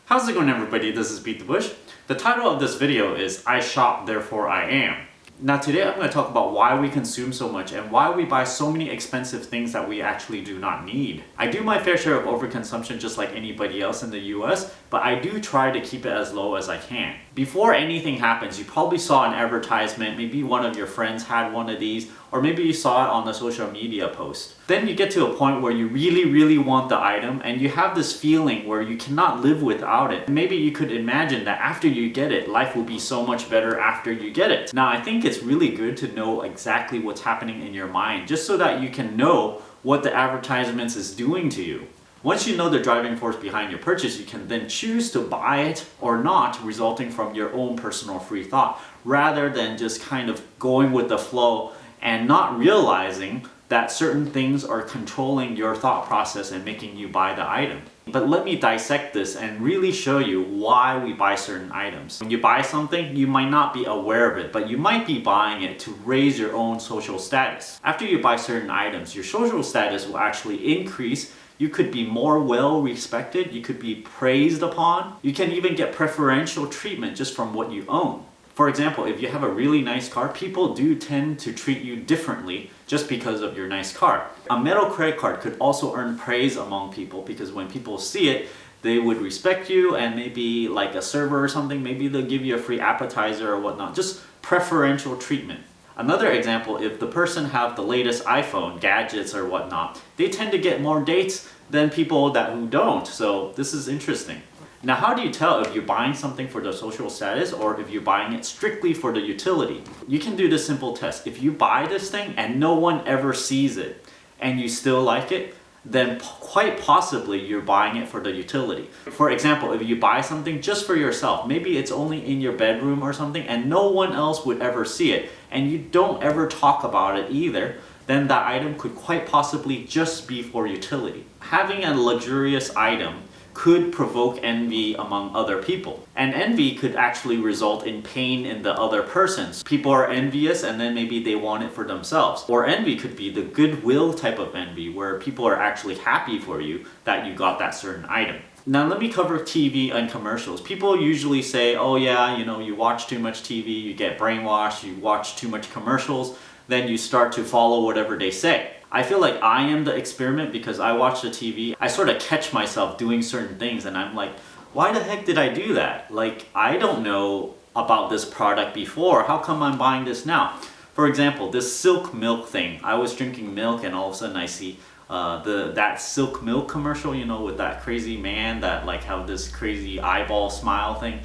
How's it going, everybody? This is BeatTheBush. The title of this video is I Shop Therefore I Am. Now today I'm going to talk about why we consume so much and why we buy so many expensive things that we actually do not need. I do my fair share of overconsumption just like anybody else in the US, but I do try to keep it as low as I can. Before anything happens, you probably saw an advertisement, maybe one of your friends had one of these, or maybe you saw it on a social media post. Then you get to a point where you really want the item and you have this feeling where you cannot live without it. Maybe you could imagine that after you get it, life will be so much better after you get it. Now I think it's really good to know exactly what's happening in your mind just so that you can know what the advertisements is doing to you. Once you know the driving force behind your purchase, you can then choose to buy it or not, resulting from your own personal free thought, rather than just kind of going with the flow and not realizing that certain things are controlling your thought process and making you buy the item. But let me dissect this and really show you why we buy certain items. When you buy something, you might not be aware of it, but you might be buying it to raise your own social status. After you buy certain items, your social status will actually increase. You could be more well respected, you could be praised upon, you can even get preferential treatment just from what you own. For example, if you have a really nice car, people do tend to treat you differently just because of your nice car. A metal credit card could also earn praise among people because when people see it, they would respect you, and maybe like a server or something, maybe they'll give you a free appetizer or whatnot, just preferential treatment. Another example, if the person have the latest iPhone, gadgets or whatnot, they tend to get more dates than people who don't. So this is interesting. Now, how do you tell if you're buying something for the social status or if you're buying it strictly for the utility? You can do this simple test. If you buy this thing and no one ever sees it and you still like it, then quite possibly you're buying it for the utility. For example, if you buy something just for yourself, maybe it's only in your bedroom or something and no one else would ever see it and you don't ever talk about it either, then that item could quite possibly just be for utility. Having a luxurious item could provoke envy among other people. And envy could actually result in pain in the other persons. People are envious and then maybe they want it for themselves. Or envy could be the goodwill type of envy where people are actually happy for you that you got that certain item. Now let me cover TV and commercials. People usually say, oh yeah, you watch too much TV, you get brainwashed, you watch too much commercials, then you start to follow whatever they say. I feel like I am the experiment because I watch the TV. I sort of catch myself doing certain things and I'm like, why the heck did I do that? Like, I don't know about this product before. How come I'm buying this now? For example, this silk milk thing. I was drinking milk and all of a sudden I see that silk milk commercial, with that crazy man that like have this crazy eyeball smile thing.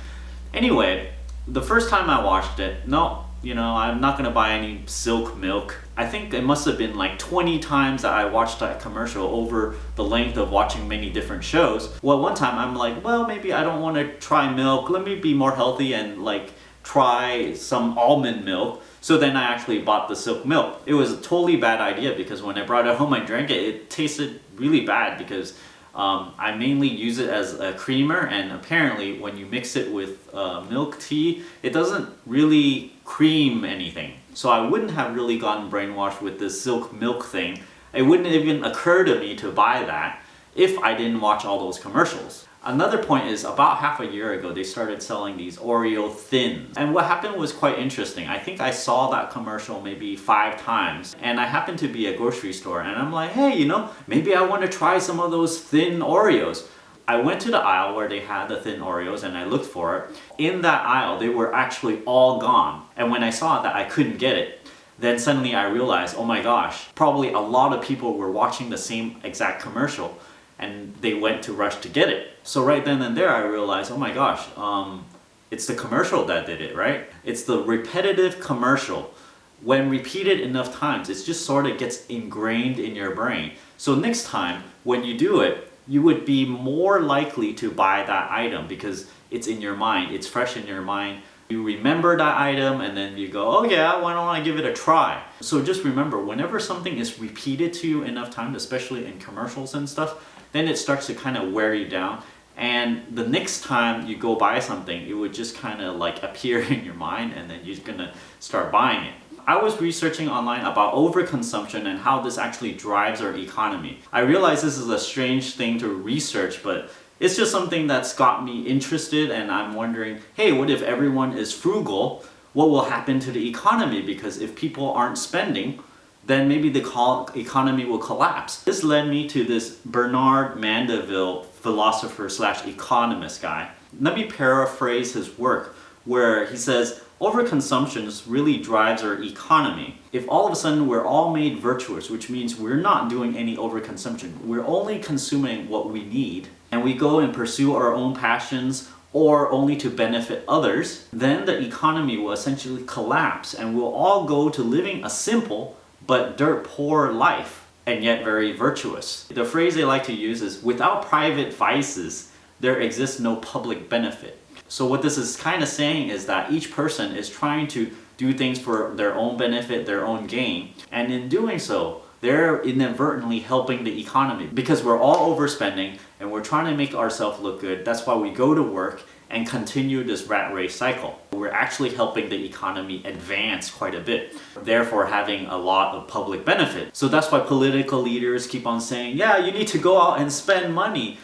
Anyway, the first time I watched it, I'm not gonna buy any silk milk. I think it must have been like 20 times that I watched that commercial over the length of watching many different shows. Well, one time I'm like, well, maybe I don't want to try milk. Let me be more healthy and like try some almond milk. So then I actually bought the silk milk. It was a totally bad idea because when I brought it home, I drank it. It tasted really bad because I mainly use it as a creamer, and apparently when you mix it with milk tea, it doesn't really cream anything. So I wouldn't have really gotten brainwashed with this silk milk thing. It wouldn't even occur to me to buy that if I didn't watch all those commercials. Another point is about half a year ago, they started selling these Oreo Thins. And what happened was quite interesting. I think I saw that commercial maybe 5 times and I happened to be at a grocery store and I'm like, hey, maybe I want to try some of those thin Oreos. I went to the aisle where they had the thin Oreos and I looked for it. In that aisle, they were actually all gone. And when I saw that I couldn't get it, then suddenly I realized, oh my gosh, probably a lot of people were watching the same exact commercial and they went to rush to get it. So right then and there I realized, oh my gosh, it's the commercial that did it, right? It's the repetitive commercial. When repeated enough times, it just sort of gets ingrained in your brain. So next time when you do it, you would be more likely to buy that item because it's in your mind, it's fresh in your mind. You remember that item and then you go, oh yeah, why don't I give it a try? So just remember, whenever something is repeated to you enough times, especially in commercials and stuff, then it starts to kind of wear you down. And the next time you go buy something, it would just kind of like appear in your mind and then you're gonna start buying it. I was researching online about overconsumption and how this actually drives our economy. I realize this is a strange thing to research, but It's just something that's got me interested, and I'm wondering, hey, what if everyone is frugal? What will happen to the economy? Because if people aren't spending, then maybe the economy will collapse. This led me to this Bernard Mandeville philosopher slash economist guy. Let me paraphrase his work, where he says, overconsumption really drives our economy. If all of a sudden we're all made virtuous, which means we're not doing any overconsumption, we're only consuming what we need, and we go and pursue our own passions or only to benefit others, then the economy will essentially collapse and we'll all go to living a simple but dirt poor life, and yet very virtuous. The phrase they like to use is, without private vices, there exists no public benefit. So what this is kind of saying is that each person is trying to do things for their own benefit, their own gain, and in doing so, they're inadvertently helping the economy because we're all overspending and we're trying to make ourselves look good. That's why we go to work and continue this rat race cycle. We're actually helping the economy advance quite a bit, therefore having a lot of public benefit. So that's why political leaders keep on saying, yeah, you need to go out and spend money,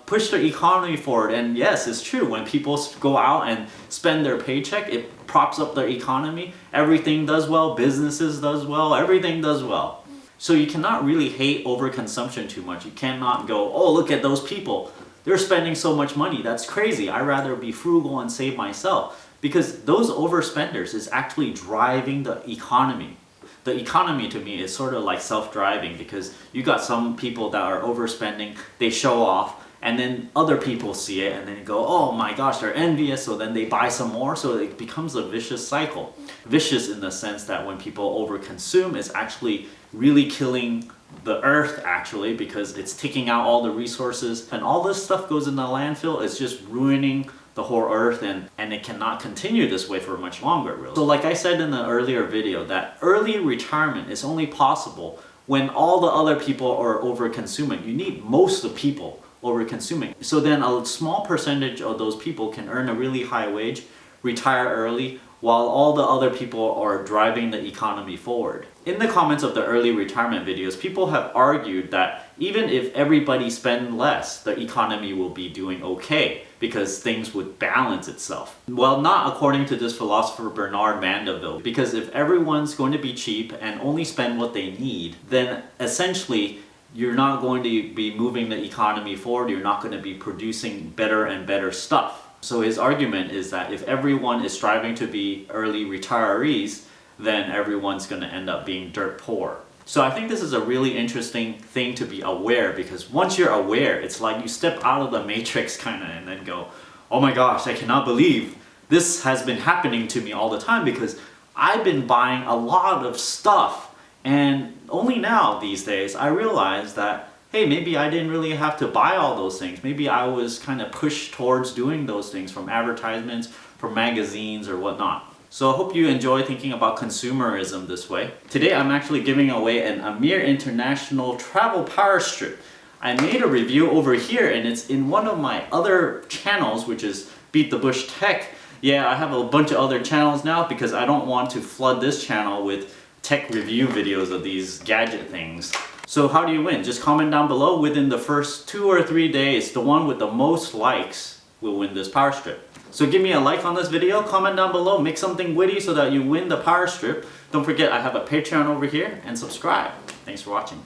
push the economy forward. And yes, it's true, when people go out and spend their paycheck, it props up the economy, everything does well, businesses does well, everything does well. So you cannot really hate overconsumption too much. You cannot go, oh, look at those people. They're spending so much money. That's crazy. I'd rather be frugal and save myself. Because those overspenders is actually driving the economy. The economy to me is sort of like self-driving, because you got some people that are overspending, they show off, and then other people see it and then go, oh my gosh, they're envious, so then they buy some more, so it becomes a vicious cycle. Vicious in the sense that when people overconsume, it's actually really killing the earth actually, because it's taking out all the resources, and all this stuff goes in the landfill. It's just ruining the whole earth, and it cannot continue this way for much longer, really. So like I said in the earlier video, that early retirement is only possible when all the other people are over-consuming. You need most of the people over-consuming. So then a small percentage of those people can earn a really high wage, retire early, while all the other people are driving the economy forward. In the comments of the early retirement videos, people have argued that even if everybody spend less, the economy will be doing okay because things would balance itself. Well, not according to this philosopher Bernard Mandeville, because if everyone's going to be cheap and only spend what they need, then essentially you're not going to be moving the economy forward, you're not going to be producing better and better stuff. So his argument is that if everyone is striving to be early retirees, then everyone's going to end up being dirt poor. So I think this is a really interesting thing to be aware, because once you're aware, it's like you step out of the matrix kind of and then go, oh my gosh, I cannot believe this has been happening to me all the time, because I've been buying a lot of stuff, and only now these days I realize that, hey, maybe I didn't really have to buy all those things. Maybe I was kind of pushed towards doing those things from advertisements, from magazines or whatnot. So I hope you enjoy thinking about consumerism this way. Today I'm actually giving away an Amir International travel power strip. I made a review over here and it's in one of my other channels, which is BeatTheBush Tech. Yeah, I have a bunch of other channels now because I don't want to flood this channel with tech review videos of these gadget things. So how do you win? Just comment down below. Within the first 2 or 3 days, the one with the most likes will win this power strip. So give me a like on this video, comment down below, make something witty so that you win the power strip. Don't forget I have a Patreon over here, and subscribe. Thanks for watching.